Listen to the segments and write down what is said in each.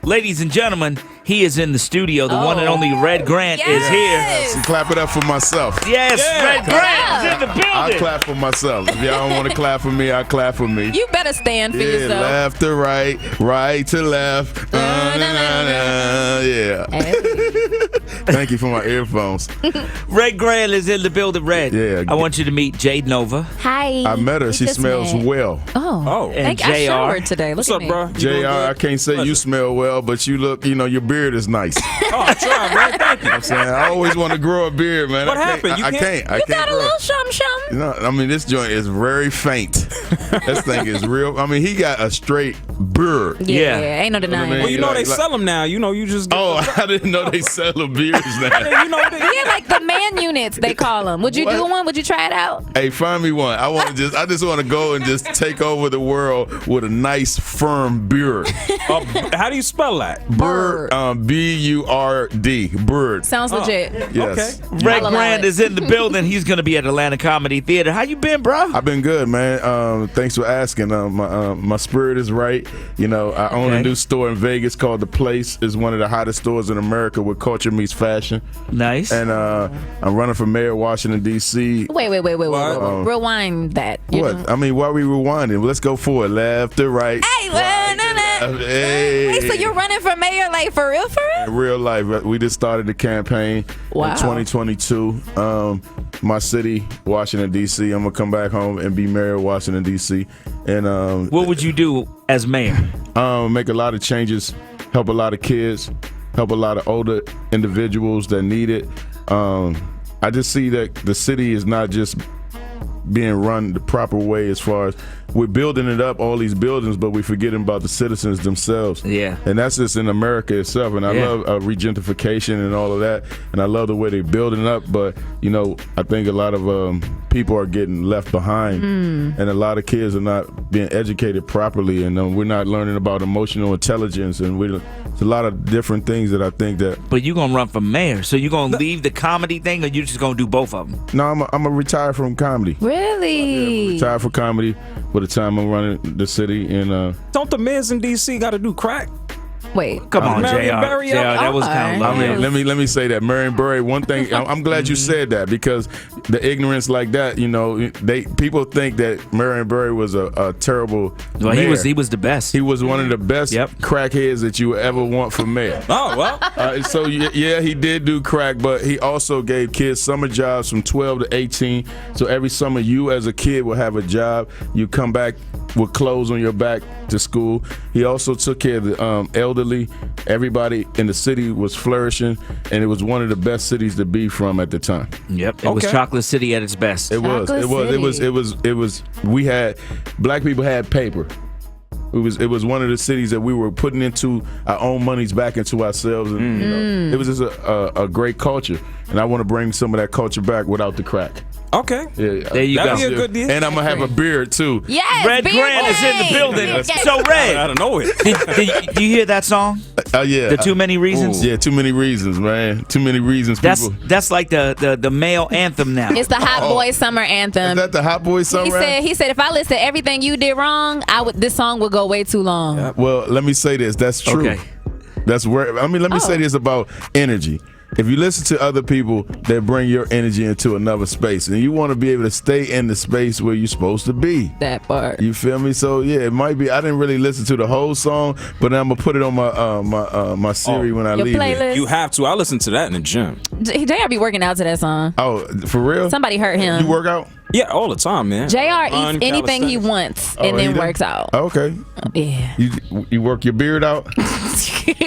Ladies and gentlemen, he is in the studio. The one and only Red Grant is here. So clap it up for myself. Yes, Red Grant is in the building. I'll clap for myself. If y'all don't want to clap for me, I'll clap for me. You better stand for yourself. Left to right, right to left. Yeah. Thank you for my earphones. Red Grant is in the building. Red, Yeah. I want you to meet Jade Nova. Hi. I met her. She smells well. Oh. And I JR. showered today. Look What's at up, me. bro? JR, I can't say you smell well, but you look, your beard is nice. Oh, I tried, man. Thank you. I'm saying I always want to grow a beard, man. What I can't- happened? You I can't- can't. I You can't got a grow. little shum. No, I mean this joint is very faint. This thing is real. I mean he got a straight beard. Yeah, Yeah. ain't no denying Well, Well, it. you know Like- they sell them now. You know, you just get Oh, I didn't know they sell the beards now. you know they, Yeah, like the man units, they call them. Would you do What? one? Would you try it out? Hey, find me one. I just want to go and just take over the world with a nice firm beard. how do you spell that? Bird. B-U-R-D. Bird. Sounds legit. Yes. Okay. Red I'll allow Grant it. is in the building. He's going to be at Atlanta Comedy Theater. How you been, bro? I've been good, man. Thanks for asking. My spirit is right. I own a Okay. new store in Vegas called The Place. It's one of the hottest stores in America where culture meets fashion. Nice. And I'm running for mayor of Washington, D.C. Wait. Rewind that. You know? What? I mean, while we rewinding, let's go forward. Left to right. Hey, well, no. Hey. Wait, so you're running for mayor, like for real? In real life, we just started the campaign Wow. in 2022. My city, Washington, D.C. I'm going to come back home and be mayor of Washington, D.C. And What would you do as mayor? make a lot of changes, help a lot of kids, help a lot of older individuals that need it. I just see that the city is not just being run the proper way as far as we're building it up, all these buildings, but we're forgetting about the citizens themselves. Yeah. And that's just in America itself. And I Yeah. love regentification and all of that. And I love the way they're building it up. But, I think a lot of people are getting left behind. And a lot of kids are not being educated properly. And we're not learning about emotional intelligence. And it's a lot of different things that I think that. But you going to run for mayor. So you going to leave the comedy thing or you just going to do both of them? No, I'm going to retire from comedy. Really? Retire from comedy for the time I'm running the city. And Don't the mayors in D.C. got to do crack? Wait. Come on, Marion JR. Barry JR, up? that was kind of Alright. low. I mean, let me say that Marion Barry. One thing, I'm glad you said that because the ignorance like that, people think that Marion Barry was a terrible. Well, mayor. he was the best. He was one of the best Yep. crackheads that you ever want for mayor. Oh, well. So yeah, he did do crack, but he also gave kids summer jobs from 12 to 18. So every summer, you as a kid will have a job. You come back with clothes on your back to school. He also took care of the elderly. Everybody in the city was flourishing, and it was one of the best cities to be from at the time. Yep. It was Okay. Chocolate City at its best. It was. We had black people had paper. It was one of the cities that we were putting into our own monies back into ourselves, and it was just a great culture. And I want to bring some of that culture back without the crack. Okay. Yeah, There you That'd go. be a good deal. And I'm gonna have a beard too. Yes. Red beard Grant is in the gang. building. Yes. So, Out Red, of nowhere. do you hear that song? Yeah. The Too Many Reasons? Yeah, too many reasons, man. Too many reasons. People. That's like the male anthem now. It's the Hot Boy Summer Anthem. Is that the Hot Boy song? He said if I listen to everything you did wrong, this song would go way too long. Yep. Well, let me say this. That's true. Okay. That's where. Let me say this about energy. If you listen to other people, they bring your energy into another space, and you want to be able to stay in the space where you're supposed to be. That part. You feel me? So yeah, it might be. I didn't really listen to the whole song, but I'm gonna put it on my Siri when I Your leave. playlist. It. You have to. I listen to that in the gym. JR be working out to that song. Oh, for real? Somebody hurt him. You work out? Yeah, all the time, man. JR Run, eats anything he calisthenics. wants Oh, and he then do? works out. Okay. Yeah. You work your beard out?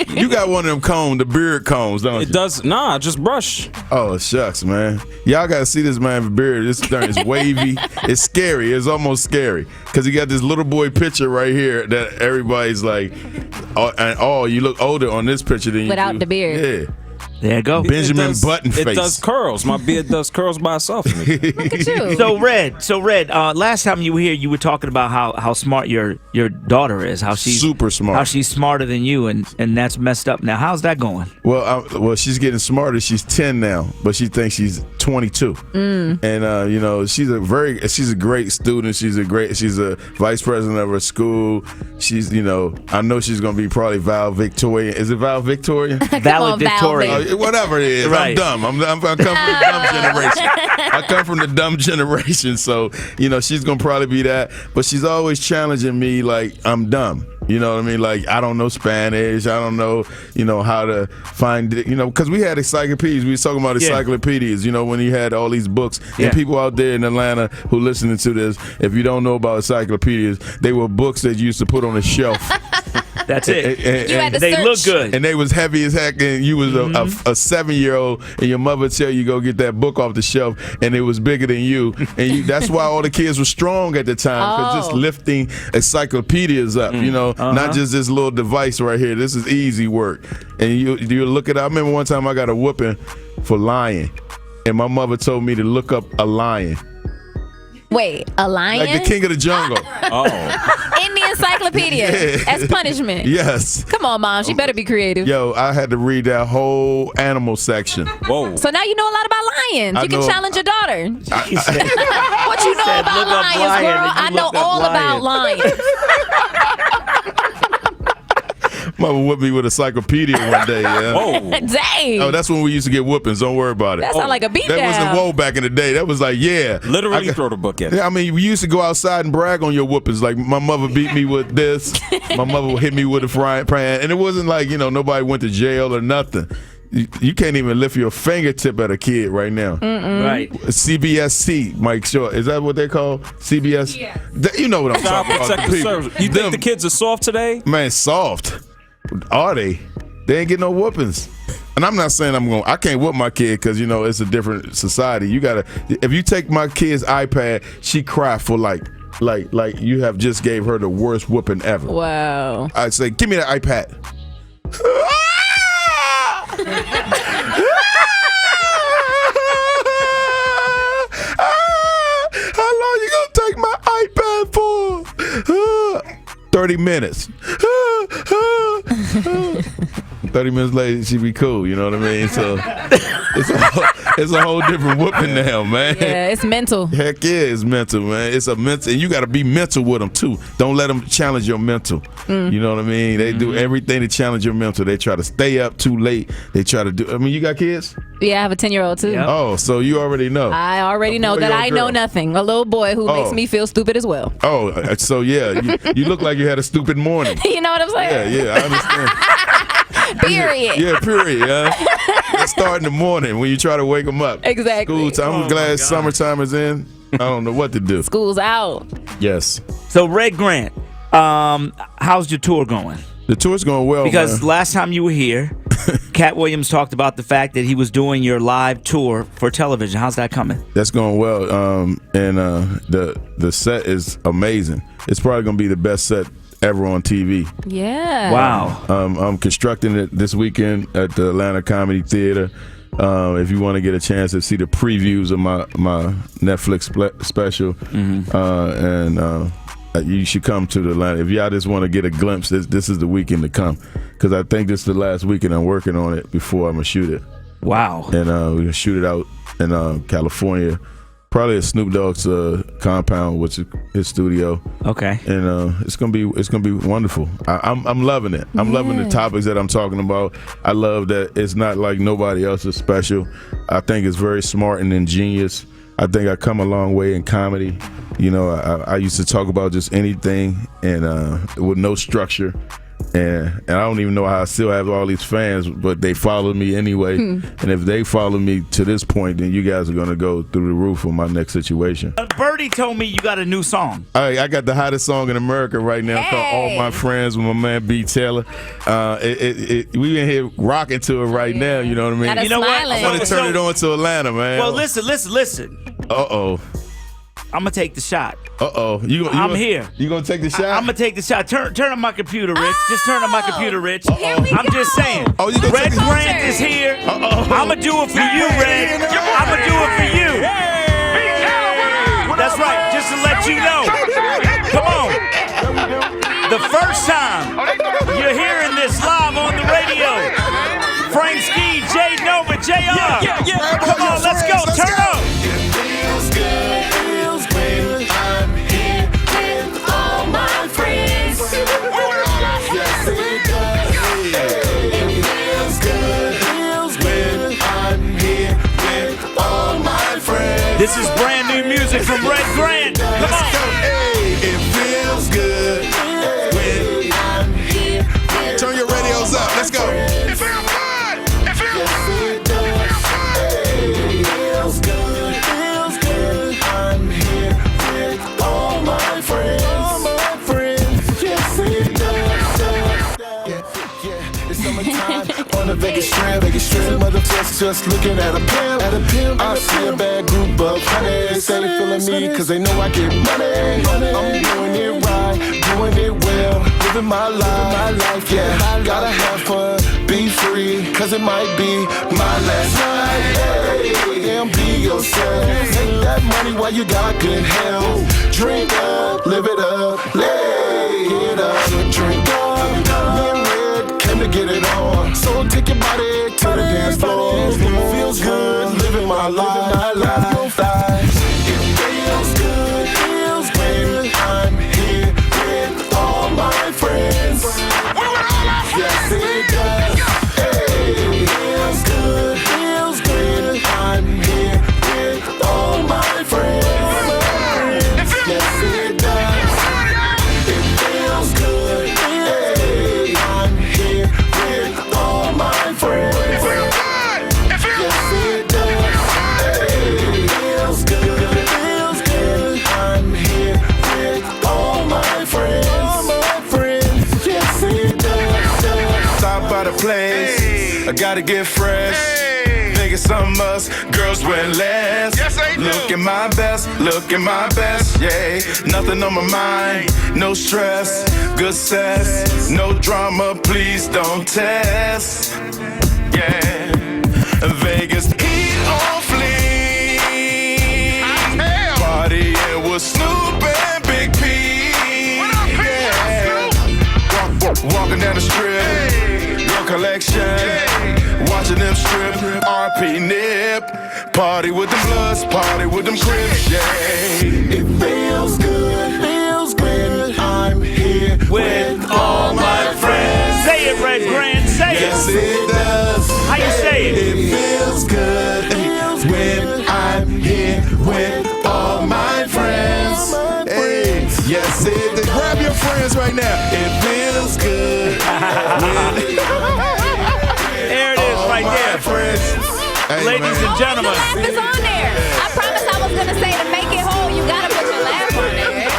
You got one of them combs, the beard combs, don't It you? does. Nah, just brush. Oh shucks, man! Y'all gotta see this man's beard. This thing is wavy. It's scary. It's almost scary because he got this little boy picture right here that everybody's like, you look older on this picture than you Without do. the beard. Yeah. There you go. Benjamin Button It face. does curls. My beard does curls by itself. Look at you. So Red, last time you were here, you were talking about how smart your daughter is, how she's Super smart. how she's smarter than you, and that's messed up. Now, how's that going? Well, she's getting smarter. She's 10 now, but she thinks she's 22. And you know, she's a great student. She's a vice president of her school. She's, you know, I know she's gonna be probably valedictorian. Is it valedictorian? Valedictorian. Whatever it is, Right. I'm dumb. I come from the dumb generation. I come from the dumb generation, so you know she's gonna probably be that. But she's always challenging me like I'm dumb. You know what I mean? Like, I don't know Spanish. I don't know, you know, how to find it. You know, because we had encyclopedias. We was talking about encyclopedias, you know, when you had all these books. Yeah. And people out there in Atlanta who listening to this, if you don't know about encyclopedias, they were books that you used to put on a shelf. That's it. You had to They search. look good. And they was heavy as heck, and you was a 7-year-old, and your mother tell you go get that book off the shelf, and it was bigger than you, and that's why all the kids were strong at the time, because just lifting encyclopedias up, you know, not just this little device right here. This is easy work, and you look it up. I remember one time I got a whooping for lying, and my mother told me to look up a lion, Wait, a lion? like the king of the jungle. Oh. In the encyclopedia as punishment. Yes. Come on, Mom. She better be creative. Yo, I had to read that whole animal section. Whoa. So now you know a lot about lions. I You can know- challenge your daughter. He said, What you know said, about look up lions, lion, girl? and you I know looked up all lion. about lions. Mother whooped me with a encyclopedia one day. Yeah. Whoa. Dang. Oh, that's when we used to get whoopings. Don't worry about it. That sound like a beatdown. That wasn't whoa back in the day. That was like, yeah. Literally throw the book at it. Yeah, I mean, we used to go outside and brag on your whoopings. Like, my mother beat me with this. My mother would hit me with a frying pan. And it wasn't like, you know, nobody went to jail or nothing. You can't even lift your fingertip at a kid right now. right. CBSC, Mike Short. Is that what they call CBS? Yeah. You know what I'm Child talking about. Protective People. Service. You think the kids are soft today? Man, soft. Are they? They ain't getting no whoopings. And I'm not saying I can't whoop my kid because, you know, it's a different society. You gotta, if you take my kid's iPad, she cry for like you have just gave her the worst whooping ever. Wow. I'd say, give me that iPad. How long you gonna take my iPad for? 30 minutes. 30 minutes later, she be cool. You know what I mean? So it's a whole different whooping now, man. Yeah, it's mental. Heck yeah, it's mental, man. It's a mental, and you got to be mental with them too. Don't let them challenge your mental. You know what I mean? They do everything to challenge your mental. They try to stay up too late. They try to do. I mean, you got kids? Yeah, I have a 10-year-old too. Yep. Oh, so you already know. I already know boy that or I know girl? nothing. A little boy who makes me feel stupid as well. Oh, so yeah, you look like you had a stupid morning. You know what I'm saying? Yeah, I understand. Period. Yeah, period. Yeah. Let's start in the morning when you try to wake them up. Exactly. School time. Oh, I'm glad my God. summertime is in. I don't know what to do. School's out. Yes. So, Red Grant, how's your tour going? The tour's going well, Because man. last time you were here, Cat Williams talked about the fact that he was doing your live tour for television. How's that coming? That's going well. And the set is amazing. It's probably going to be the best set ever on TV. Yeah. Wow. I'm constructing it this weekend at the Atlanta Comedy Theater. If you want to get a chance to see the previews of my Netflix special, and you should come to the Atlanta. If y'all just want to get a glimpse, this is the weekend to come, because I think this is the last weekend I'm working on it before I'm gonna shoot it. Wow. And we're gonna shoot it out in California, probably at Snoop Dogg's compound, which is his studio. Okay. And it's gonna be wonderful. I'm loving it. I'm loving the topics that I'm talking about. I love that it's not like nobody else is special. I think it's very smart and ingenious. I think I come a long way in comedy. You know, I used to talk about just anything and with no structure. And I don't even know how I still have all these fans, but they follow me anyway. And if they follow me to this point, then you guys are going to go through the roof on my next situation. Birdie told me you got a new song. I got the hottest song in America right now called All My Friends with my man B. Taylor. We in here rocking to it right now, you know what I mean? Gotta You know what? smiling. I want to turn it on to Atlanta, man. Well, listen. Uh-oh. I'm gonna take the shot. I'm here. You gonna take the shot? I'm gonna take the shot. Turn on my computer, Rich. Just turn on my computer, Rich. Here we I'm go. just saying. Oh, you gonna Red take the- Grant is here. I'm gonna do it for you, Red. I'm gonna do it for you. That's right. Just to let you know. Come on. The first time you're hearing this live on the radio. Frank Ski, J Nova, JR. Come on, let's go. Turn up. It feels good. Feels good. I'm here with all my friends. Yes, it does. It feels good. Feels good. I'm here with all my friends. This is brand new music from Red Grant. Come on. Hey, it feels good. When I'm here with turn your radios up. Let's go. it feels good. It feels good. Feels good. I'm here with all my friends. All my friends. Yes, it does. Yeah, it's summertime on a Vegas strip. Motherfuckers just looking at a pimp. I see a bad group of honeys. Say they feeling me cause they know I get money. I'm doing it right, doing it well, living my life. Yeah, gotta have fun, be free, cause it might be my last night. Hey, damn, be yourself. Take that money while you got good health. Drink up, live it up, lay it up. Drink up, me and Red came to get it on. So take your body to the dance floor. It feels good, living my life. It feels good, feels good. I'm here with all my friends. Yes, it does. Hey, feels good, feels good. I'm here with all my friends. Yes, it does. It feels good. Hey, I'm here with all my friends. Yes, it does. Hey, feels good, feels good. I'm here with all my friends. All my friends. Yes, it does. Stop by the place. I gotta get fresh. Vegas summers, girls wear less. Yes, they do. Looking my best, yeah. Nothing on my mind, no stress. Good sex, no drama, please don't test. Yeah, Vegas, heat on fleek. Partying with Snoop and Big P. Yeah. Walking down the strip, no collection. Watching them strip, RP nip. Party with them bloods, party with them crips, yeah. It feels good. I'm here With all my friends. Say it, Red Grant. Say Yes, it. it does. How you say it? It feels good when I'm here with all my friends. Hey, yes, it. Grab your friends right now. It feels good. There it is right My there. friends. Hey, Ladies man. and The gentlemen. laugh is on there. I promise I was gonna say to make it whole, you gotta put your laugh on there.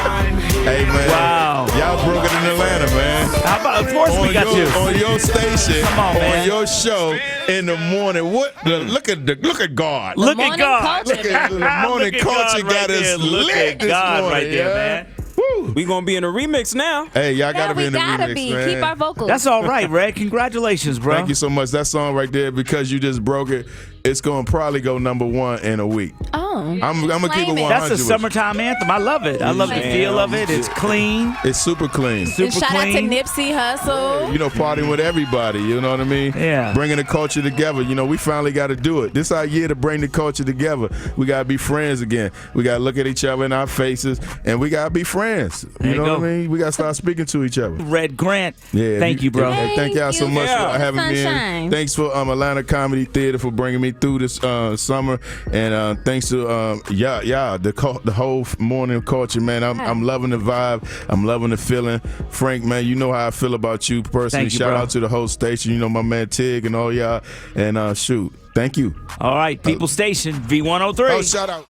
Hey, man. Wow. Y'all broke it in Atlanta, man. How about, of course we got on you. your station, Come on, man. your show in the morning. What? Look at God. Look at morning God. culture. Look at the morning Look at culture God got right us there. Look lit at this God morning, right there, yeah. man. Woo. We gonna be in a remix now. Hey, y'all Yeah, gotta be we in the gotta remix, be. man. Keep our vocals. That's all right, Red. Congratulations, bro. Thank you so much. That song right there, because you just broke it, it's gonna probably go #1 in a week. Oh. I'm gonna keep it Claim it. 100. That's a with you. summertime anthem. I love it. I love the Man. feel of it. It's clean, It's super clean. And super shout out to clean. Nipsey Hussle. You know, partying with everybody. You know what I mean? Yeah. Bringing the culture together. You know, we finally got to do it. This our year to bring the culture together. We got to be friends again. We got to look at each other in our faces, and we got to be friends. There You you know go. what I mean? We got to start speaking to each other. Red Grant. Yeah. Thank you, bro. Hey, thank y'all so Thank much you. for having me Sunshine. in. Thanks for Atlanta Comedy Theater for bringing me through this summer, and thanks to the whole morning culture, man. I'm loving the vibe. I'm loving the feeling. Frank, man, you know how I feel about you personally. Thank you, Shout bro. out to the whole station. You know my man Tig and all y'all. And shoot, thank you. All right, People Station, V103. Oh, shout out.